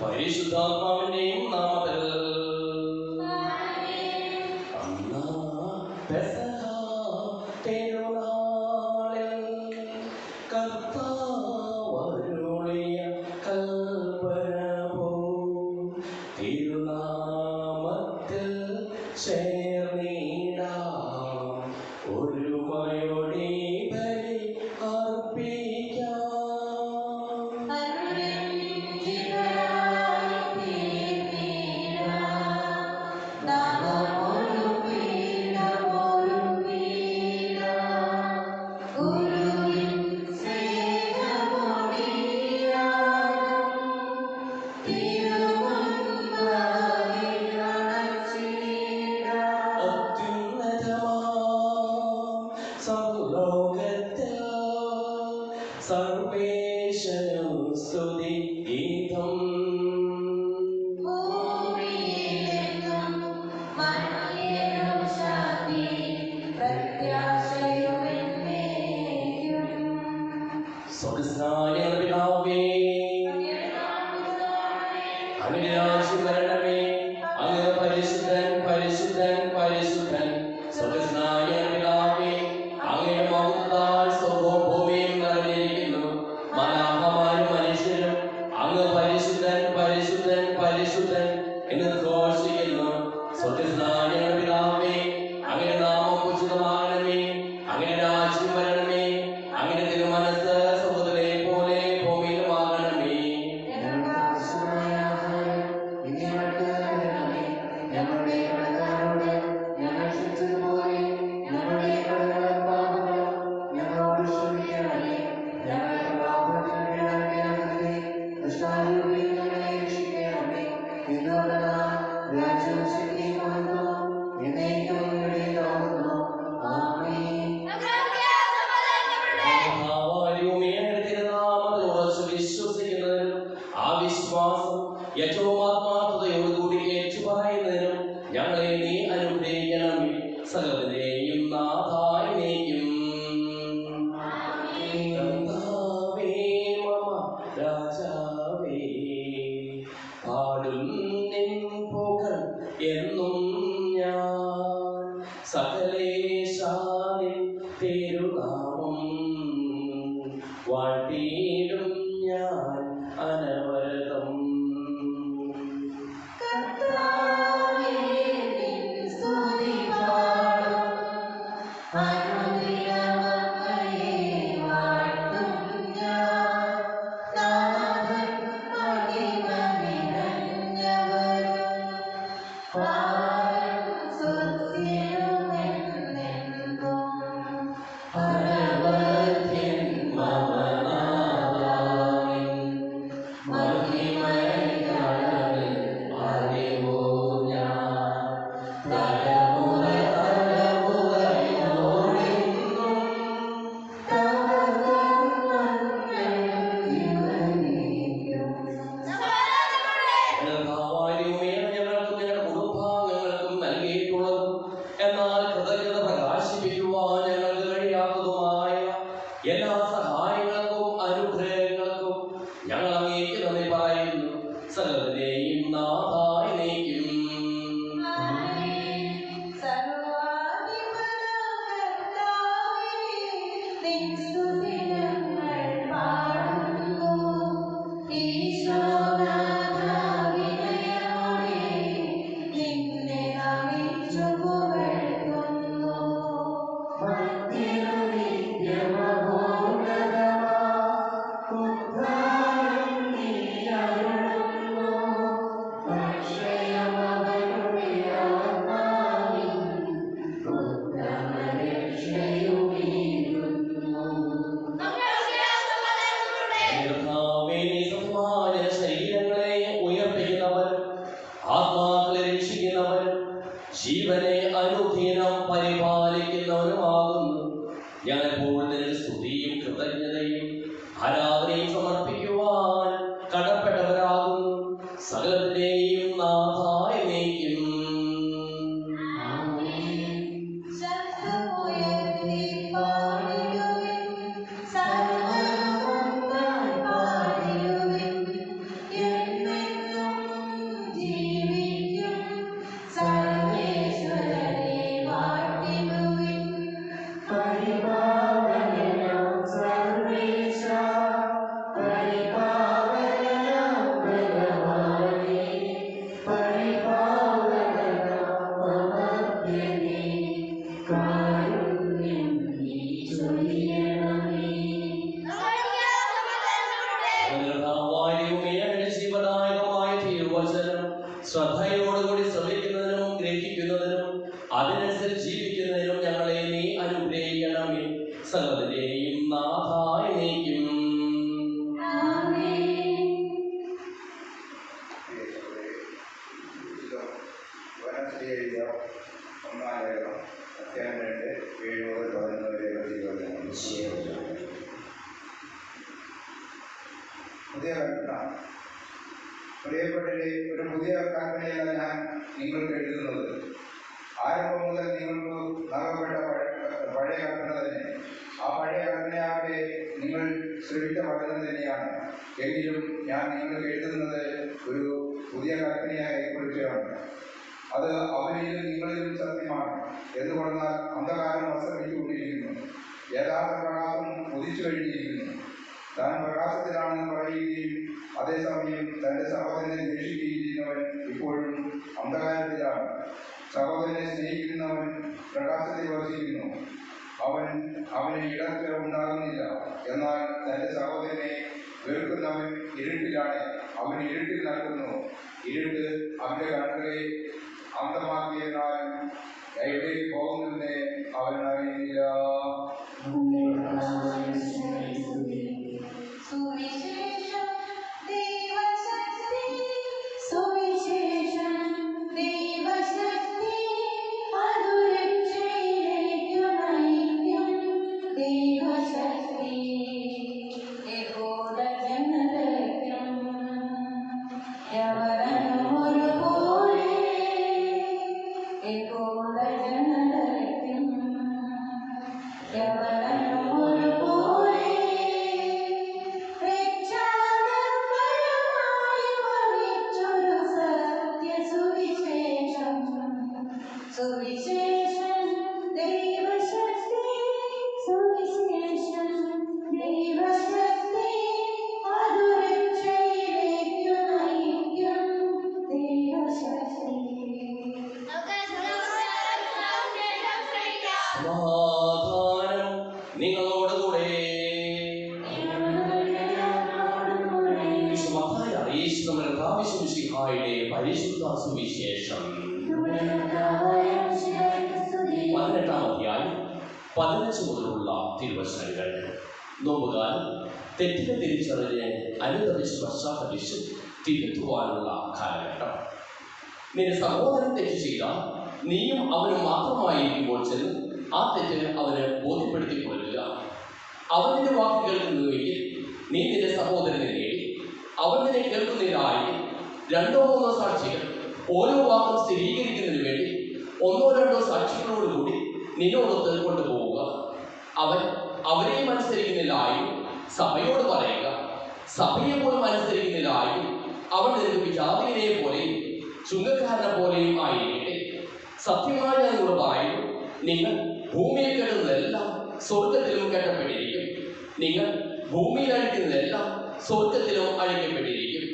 പരിശുദ്ധാത്മാവിന്റെയും നാമത്തിൽ ജീവനെ അനുദിനം പരിപാലിക്കുന്നവനുമാകുന്നു. ഞാനെപ്പോൾ നിനക്ക് സ്തുതിയും കൃതജ്ഞതയും ആരാധനയും സമർപ്പിക്കുവാൻ കടപ്പെട്ടവരാകുന്നു. സകലത്തിന്റെയും നാഥായ നീക്കും. സർവ്വ ശ്രദ്ധയോടുകൂടി ശ്രമിക്കുന്നതിനും ഗ്രഹിക്കുന്നതിനും അതിനനുസരിച്ച് ജീവിക്കുന്നതിനും ഞങ്ങളെ നീ അനുഗ്രഹിക്കണമേ. സകലതിന്റെയും നാഥായ നീക്കും. പുതിയ കൽപ്പന പ്രിയപ്പെട്ടവരെ, ഒരു പുതിയ കൽപ്പനയല്ല ഞാൻ നിങ്ങൾക്ക് എഴുതുന്നത്. ആരംഭം മുതൽ നിങ്ങൾക്ക് നൽകപ്പെട്ട പഴയ കൽപ്പന തന്നെ. ആ പഴയ കൽപ്പനയാകെ നിങ്ങൾ ശ്രമിച്ച പഠനം തന്നെയാണ്. എങ്കിലും ഞാൻ നിങ്ങൾക്ക് എഴുതുന്നത് ഒരു പുതിയ കൽപ്പനയായി കുറിച്ചാണ്. അത് അവരിലും നിങ്ങളിലും സത്യമാണ്. എന്തുകൊണ്ടെന്നാൽ അന്ധകാരം അസ്തമിച്ചുകൊണ്ടിരിക്കുന്നു, യഥാർത്ഥ പ്രകാശം ഉദിച്ചു കഴിഞ്ഞിരിക്കുന്നു. താൻ പ്രകാശത്തിലാണെന്ന് പറയുകയും അതേസമയം തൻ്റെ സഹോദരനെ ദ്വേഷിക്കുകയും ചെയ്യുന്നവൻ ഇപ്പോഴും അന്ധകാരത്തിലാണ്. സഹോദരനെ സ്നേഹിക്കുന്നവൻ പ്രകാശത്തിൽ വസിക്കുന്നു, അവന് ഇടത്ത് ഉണ്ടാകുന്നില്ല. എന്നാൽ തൻ്റെ സഹോദരനെ വെറുക്കുന്നവൻ ഇരുട്ടിലാണ്, അവൻ ഇരുട്ടിൽ നടക്കുന്നു. ഇരുട്ട് അവൻ്റെ കണ്ണുകളെ അന്ധമാക്കിയതിനാൽ എവിടേക്ക് പോകുന്നതിനെ അവൻ അറിയുന്നില്ല. പരിശുദ്ധ സുവിശേഷം 18-ാം അധ്യായം 15 മുതലുള്ള തിരുവചനങ്ങൾ. നോമ്പുകാലം തെറ്റിനെ തിരിച്ചറിഞ്ഞ് അനുദപിച്ച് പശ്ചാത്തപിച്ച് തിരുത്തുവാനുള്ള കാലഘട്ടം. നിന്റെ സഹോദരൻ തെറ്റ് ചെയ്താൽ നീയും അവനും മാത്രമായിരിക്കുമ്പോൾ ചെന്ന് ആ തെറ്റ് അവന് ബോധ്യപ്പെടുത്തിക്കൊള്ളുക. അവൻ നിന്റെ വാക്ക് കേൾക്കുന്നുവെങ്കിൽ നീ നിന്റെ സഹോദരനെ നേടി. അവൻ നിന്നെ കേൾക്കുന്നില്ലായെങ്കിൽ 2-3 സാക്ഷികൾ ഓരോ വാക്കും സ്ഥിരീകരിക്കുന്നതിന് വേണ്ടി 1-2 സാക്ഷികളോടുകൂടി നിന്നോടൊത്ത് കൊണ്ടുപോവുക. അവരെയും അനുസരിക്കുന്നില്ലായും സഭയോട് പറയുക. സഭയെ പോലും അനുസരിക്കുന്നില്ലായും അവൻ നിനക്ക് വിജാതിയെ പോലെയും ചുങ്കക്കാരനെ പോലെയും ആയിരിക്കട്ടെ. സത്യമായി ഞാൻ നിങ്ങളോട് പറയുന്നു, നിങ്ങൾ ഭൂമിയിൽ കെട്ടുന്നതെല്ലാം സ്വർഗത്തിലും കെട്ടപ്പെട്ടിരിക്കും, നിങ്ങൾ ഭൂമിയിൽ അഴിക്കുന്നതെല്ലാം സ്വർഗത്തിലും അഴിക്കപ്പെട്ടിരിക്കും.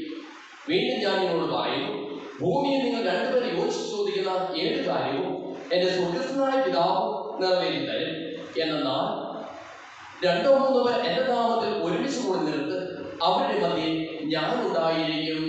വീണ്ടും ഞാൻ നിങ്ങളോട് പറയുന്നു, ഭൂമിയിൽ നിങ്ങൾ 2 പേർ യോജിച്ച് ചോദിക്കുന്ന 7 കാര്യവും എൻ്റെ സ്വർഗസ്ഥനായ പിതാവ് നിറവേറ്റി തരും. എന്നാൽ 2-3 പേർ എൻ്റെ നാമത്തിൽ ഒരുമിച്ച് കൂടി നിർത്ത് അവരുടെ മധ്യേ ഞാൻ ഉണ്ടായിരിക്കും.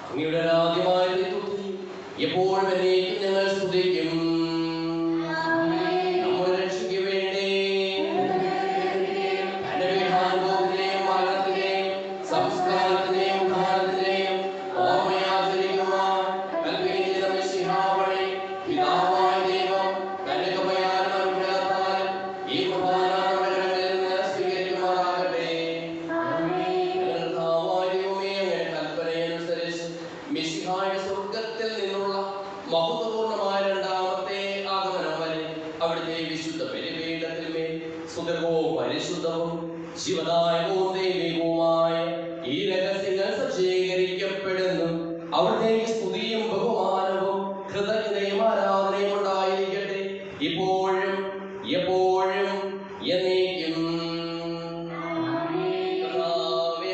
അങ്ങയുടെ ആദ്യമായ എപ്പോഴും എന്നേക്കും ഞങ്ങൾ സ്തുതിക്കും. നമ്മുടെ രക്ഷയ്ക്ക് വേണ്ടി തന്റെ വിധാനത്തിന്റെയും മരണത്തിന്റെയും സംസ്കാരത്തിന്റെയും ഉദ്ധാനത്തിന്റെയും ഓർമ്മയാചരിക്കുവാൻ കൽപ്പിക്കുന്ന മിശിഹാ വഴി പിതാവായ ദൈവം തന്റെ കൃപയാലും അനുഗ്രഹത്താലും ഈ കുർബാന നമ്മുടെ കരങ്ങളിൽ നിന്ന് സ്വീകരിക്കുമാറാകട്ടെ. മിശിഹായുടെ സ്വർഗത്തിൽ നിന്നുള്ള മഹത്വപൂർണമായ രണ്ടാമത്തെ ആഗമനം വരെ അവിടുത്തെ വിശുദ്ധ ബലിപീഠത്തിന്മേൽ സുഗന്ധവും പരിശുദ്ധവും ശിവദായകവും ദൈവികവുമായ ഈ രഹസ്യങ്ങൾ സജ്ജീകരിക്കപ്പെടുന്നു. അവിടുത്തെ സ്തുതിയും ബഹുമാനവും കൃതജ്ഞതയും ആരാധനയും ഉണ്ടായിരിക്കട്ടെ, ഇപ്പോഴും എപ്പോഴും എന്നേക്കും.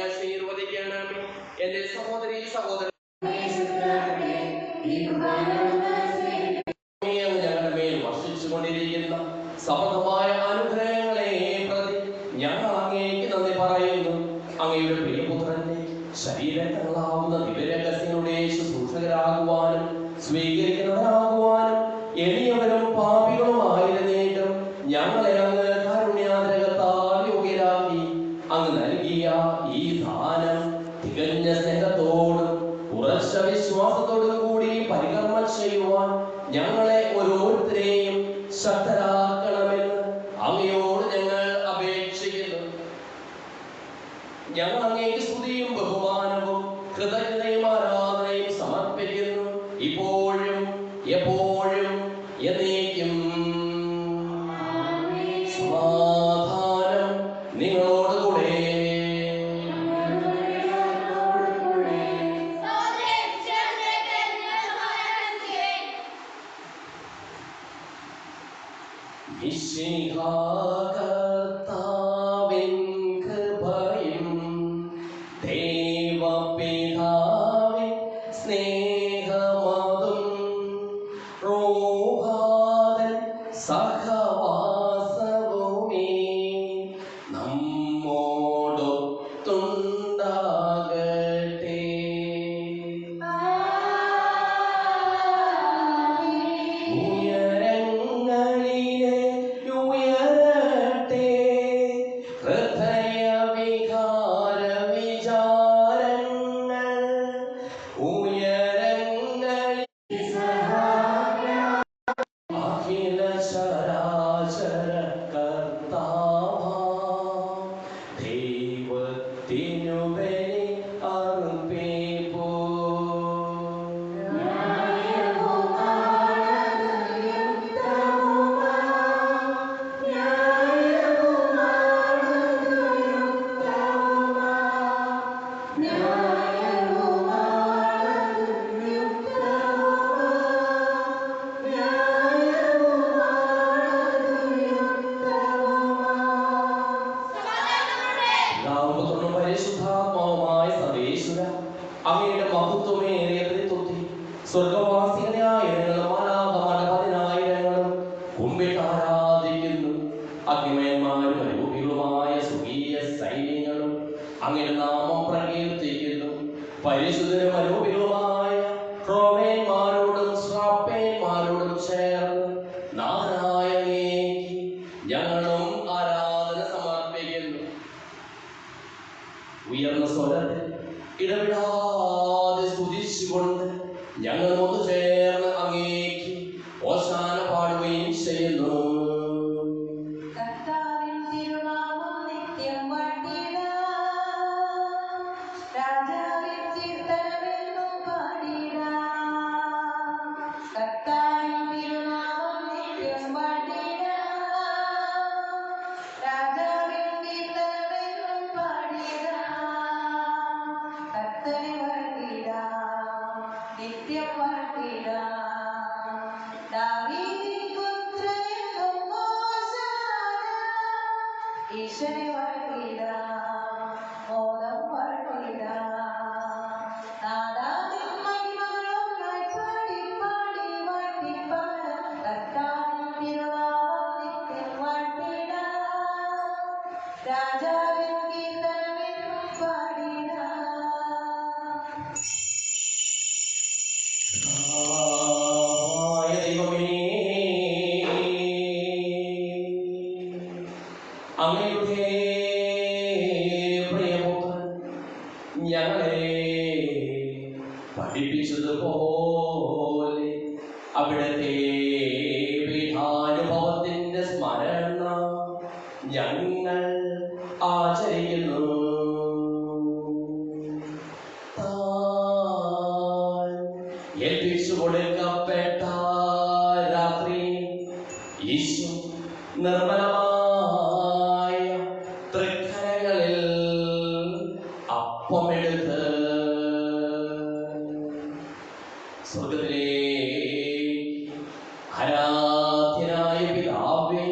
ആശീർവദിക്കണമേ എന്റെ സഹോദരീ സഹോദരൻ. ഞങ്ങളുടെ മേൽ വർഷിച്ചുകൊണ്ടിരിക്കുന്ന സമൃദ്ധമായ അനുഗ്രഹങ്ങളെ പ്രതി ഞങ്ങൾ അങ്ങേക്ക് നന്ദി പറയുന്നു. അങ്ങയുടെ പ്രിയപുത്രന്റെ ശരീരങ്ങളാവുന്ന ദിവ്യരഹസ്യങ്ങളുടെ ശുശ്രൂഷകരാകുവാനും സ്വീകരിക്കുന്നവരാകുവാനും എളിയവരും പാപികളുമായിരുന്നേക്കും ഞങ്ങളെ അങ്ങ് കാരുണ്യാദ്രകത്താൽ യോഗ്യരാക്കി. അങ്ങ് നൽകിയ ഈ ദാനം തികഞ്ഞ സ്നേഹത്തോടും ഉറച്ച വിശ്വാസത്തോടും കൂടി പരികർമ്മം ചെയ്യുവാൻ ഞങ്ങളെ ഓരോരുത്തരെയും ശക്തരാക്കണമെന്ന് അങ്ങയോട് ഞങ്ങൾ അപേക്ഷിക്കുന്നു. ഞങ്ങൾ അങ്ങേക്ക് സ്തുതിയും ബഹുമാനവും കൃതജ്ഞതയും ആരാധനയും സമർപ്പിക്കുന്നു, ഇപ്പോഴും എപ്പോഴും എന്നേക്കും. സമാധാനം നിങ്ങളോടുകൂടെ. കർത്താവിൻ കൃപയും ദൈവപിതാവിൻ സ്നേഹമതും റൂഹാദൻ സഹവാസവുമേ നമ്മോടൊത്തുണ്ടാകട്ടെ. അങ്ങയുടെ മഹത്വമേറിയ ത്രിത്വത്തിൽ സ്വർഗവാസികളായ പതിനായിരങ്ങളും കുമ്പിട്ട് ആരാധിക്കുന്നു. അഗ്നിമയന്മാരും അനുഭൂതികളുമായ സ്വർഗീയ സൈന്യങ്ങളും അങ്ങയുടെ നാമം പ്രകീർത്തിക്കുന്നു. പരിശുദ്ധരും അനുഭൂതികളുമായ ക്രോവേന്മാരോടും ശ്രാപ്പേന്മാരോടും ചേർന്ന് നാരായണേക്ക് ഞങ്ങളും ആരാധന സമർപ്പിക്കുന്നു. ഉയർന്ന സ്വരത്തിൽ ഇടവിടാതെ സ്തുതിച്ചുകൊണ്ട് ഞങ്ങൾ ഒന്ന് ചേർന്ന് അങ്ങേക്ക് ഓശാന പാടുകയും ചെയ്യുന്നു. കർത്താവിൻ തിരുനാമം നിത്യം വാഴ്ത്തിടാം, രാജാവിൻ കീർത്തനമെന്നും പാടിടാം. കർത്താവിൻ തിരുനാമം നിത്യം വാഴ്ത്തിടാം, ഈശനെ വാഴ്ത്തിടാ മോദം വാഴ്ത്തിടാ നാടാതിൻ മഹിമകളൊന്നായി പാടി പാടി വാഴ്ത്തിപ്പാടാം കർത്താവിൻ തിരുനാമം നിത്യം വാഴ്ത്തിടാ രാജാവിൻ കീർത്തനമെന്നും പാടിടാ അങ്ങയുടെ പ്രിയപുത്രൻ ഞങ്ങളെ പഠിപ്പിച്ചതുപോലെ അവിടുത്തെ പീഠാനുഭവത്തിന്റെ സ്മരണ ഞങ്ങൾ ആചരിക്കുന്നു. താൻ ഏൽപ്പിച്ചു കൊടുക്കപ്പെട്ട രാത്രി ഈശോ നിർമ്മലമായ തൃക്കരങ്ങളിൽ അപ്പമെടുത്ത് സ്വർഗത്തിലെ ആരാധ്യനായ പിതാവേ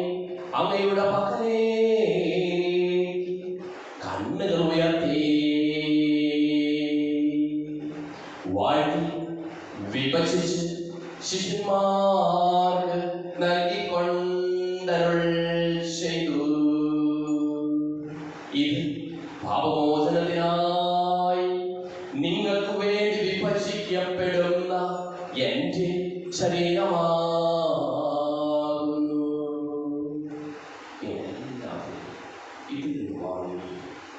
അങ്ങയുടെ പക്കലേക്ക് കണ്ണുകൾ ഉയർത്തി വാഴ്ത്തി വിഭജിച്ച് ശിഷ്യന്മാർക്ക് നൽകിക്കൊണ്ടരുൾ ചെയ്തു. ഇത് പാപമോചനത്തിനായി നിങ്ങൾക്ക് വേണ്ടി വിഭജിക്കപ്പെടുന്ന എന്റെ ശരീരമാകുന്നു. എല്ലാവരും ഇതിൽ വാങ്ങി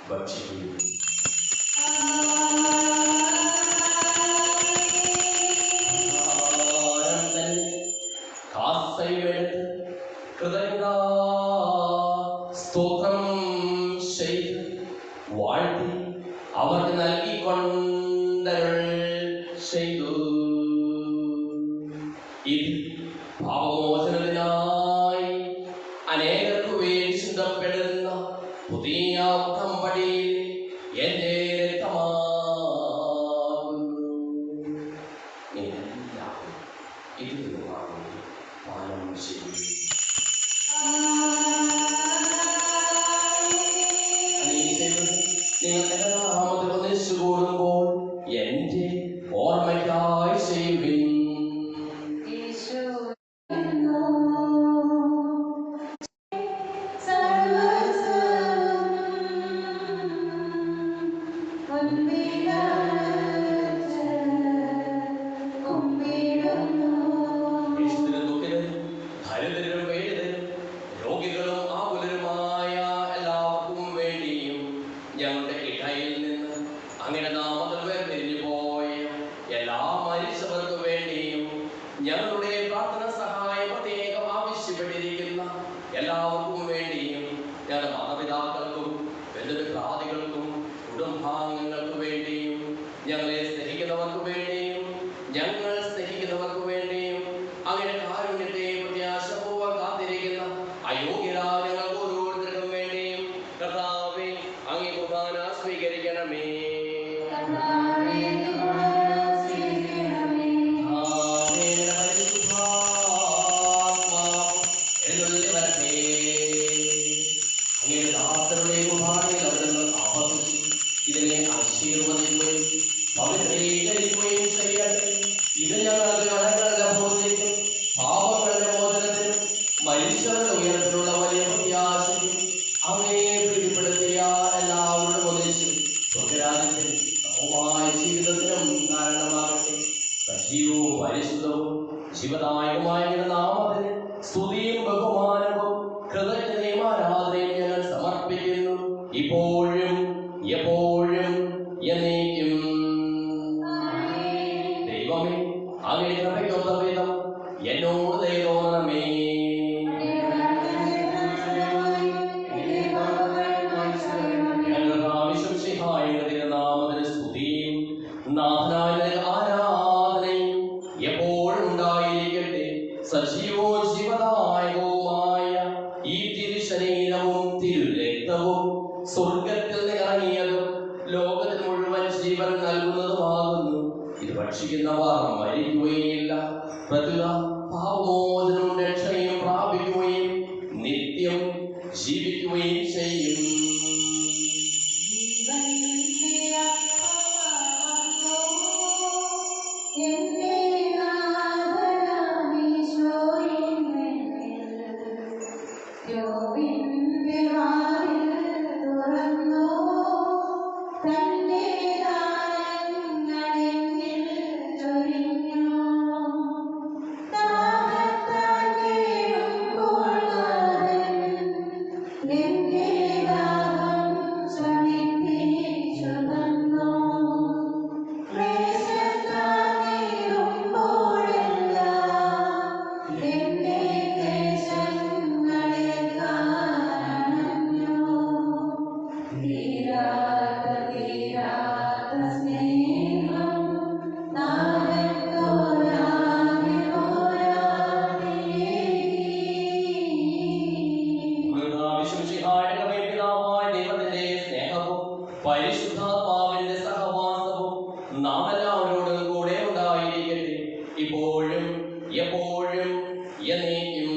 ഭക്ഷിക്കുന്നു. കാസയുമെടുത്ത് സ്തോത്രം ചെയ്ത് വാഴ്ത്തി അവർക്ക് നൽകിക്കൊണ്ടരുൾ ചെയ്തു. ഇത് പാപമോചനത്തിനായി അനേകർക്കു വേണ്ടി ചിന്തപ്പെടുന്ന പുതിയ ഉടമ്പടിയിൽ എന്റെ രക്തമാകുന്നു. എല്ലാവരും ഇതിൽ വാങ്ങി പാനം ചെയ്യും. നിങ്ങൾ എന്റെ നാമത്തിൽ ഒന്നിച്ചു കൂടുമ്പോൾ എന്റെ ഓർമ്മയ്ക്കായി ചെയ്യുവിൻ. രോഗികളും ആകുലരുമായ എല്ലാവർക്കും വേണ്ടിയും ഞങ്ങളുടെ ഇടയിൽ നിന്ന് അങ്ങനെ നാമത്തിൽ വേർതിരിഞ്ഞു പോയ എല്ലാ മരിച്ചവർക്കു വേണ്ടിയും ഞങ്ങളുടെ പ്രാർത്ഥന സഹായം പ്രത്യേകം ആവശ്യപ്പെട്ടിരിക്കുന്ന എല്ലാവർക്കും വേണ്ടിയും ഞങ്ങളുടെ മാതാപിതാക്കൾക്കും ബന്ധുമിത്രാദികൾക്കും കുടുംബാംഗങ്ങൾക്ക് വേണ്ടിയും ഞങ്ങളെ സ്നേഹിക്കുന്നവർക്ക് വേണ്ടിയും ഞങ്ങൾ സ്നേഹിക്കുന്നവർക്ക് വേണ്ടിയും അങ്ങനെ കാരുണ്യത്തെ പ്രത്യാശപൂർവ്വം കാത്തിരിക്കുന്ന അയോഗ്യരായ ഞങ്ങൾക്ക് ഓരോരുത്തർക്കും വേണ്ടിയും കർത്താവേ അങ്ങേ കുർബാന സ്വീകരിക്കണമേ. അങ്ങയുടെ ദാസരുടെ കുർബാനയിൽ അവിടുന്ന് ആവർത്തിച്ച് ഇതിനെ ആശീർവദിക്കുകയും പവിത്രീകരിക്കുകയും ചെയ്യട്ടെ. ഇത് ഞങ്ങൾക്ക് കടങ്ങളുടെ ബോധ്യത്തിനും പാപങ്ങളുടെ മോചനത്തിനും മരിച്ചവരുടെ ഉയരത്തിലുള്ള വലിയ പ്രത്യാശയ്ക്കും അങ്ങയെ പ്രീതിപ്പെടുത്തിയ എല്ലാവരുടെ ഒന്നിച്ച് സ്വർഗരാജ്യത്തിൽ സമമായ ജീവിതത്തിനും കാരണമാകട്ടെ. സജീവവും പരിശുദ്ധവും ശിവദായകമായ നാമത്തിന് സ്തുതിയും ബഹുമാനവും കൃതജ്ഞതയും ആരാധനയും ഞങ്ങൾ സമർപ്പിക്കുന്നു, ഇപ്പോഴും എപ്പോഴും എന്നേക്കും. ദൈവമേ, അങ്ങയുടെ കൃപയ്ക്കൊത്ത വിധം എന്നോട് ദയ തോന്നണമേ. ഞങ്ങളുടെ ആവശ്യം നാമത്തിന് സ്തുതിയും നാഥനായ ആരാധനയും എപ്പോഴും ഉണ്ടായിരിക്കട്ടെ. സജീവവും ശിവദായകവുമായ ഈ യോവിന്റെ വാതിൽ തുറന്നു തന്റെ ദാനങ്ങളെന്നിൽ ചൊരിഞ്ഞു. ദാഹത്താൽ വീഴുമ്പോൾ നാഥൻ എന്റെ ദാഹം ശമിപ്പിച്ചു തന്നു. ക്ലേശത്താൽ നീറുമ്പോഴെല്ലാം എന്റെ ക്ലേശങ്ങളെ കാണഞ്ഞു. തീരാത്ത സ്നേഹം നാഥൻ തോരാതെ തോരാതെ പിതാവായ ദൈവത്തിന്റെ സ്നേഹവും പരിശുദ്ധാത്മാവിന്റെ സഹവാസവും നാം എല്ലാവരോടും കൂടെ ഉണ്ടായിരിക്കട്ടെ, ഇപ്പോഴും എപ്പോഴും എന്നേക്കും.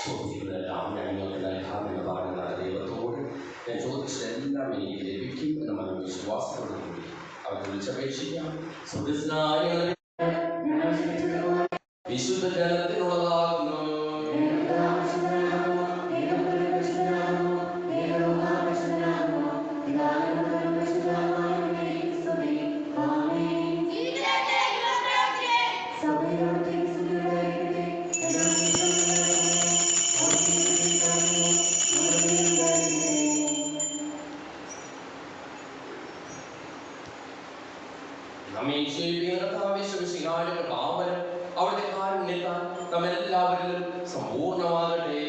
ചോദ്യങ്ങളെല്ലാം ഞങ്ങൾക്ക് നൽകാമെന്ന് പറയുന്ന ദൈവത്തോട് ഞാൻ ചോദിച്ചതെല്ലാം എനിക്ക് ലഭിക്കും എന്ന മനോവിശ്വാസത്തോടുകൂടി അവർ വിളിച്ചപേക്ഷിക്കാം. സുഹൃത്തിനായ വിശുദ്ധ ജനത്തിനുള്ളതാകുന്നു. അവിടുത്തെ കാരുണ്യത്താൽ നമ്മെല്ലാവരിലും സമ്പൂർണ്ണമാകട്ടെ.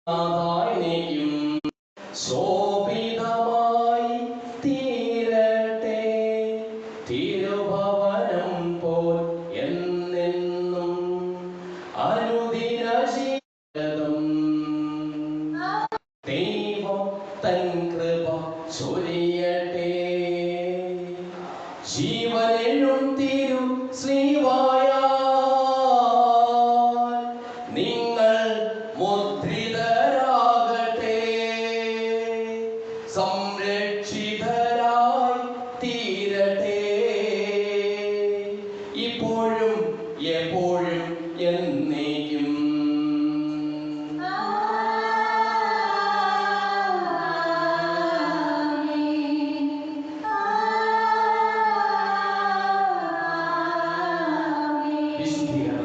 നീക്കും ശോഭിതമായി തീരട്ടെ തിരുഭവനം പോൽ എന്നെന്നും അനുദിന ശീലം ദൈവം തൻ കൃപ ചൊരിയട്ടെ ജീവനെഴും തിരു ശ്രീവായ നിങ്ങൾ മുദ്രിതരാകട്ടെ സംരക്ഷിതരായി തീരട്ടെ ഇപ്പോഴും എപ്പോഴും എന്നേക്കും വിശുദ്ധിയായി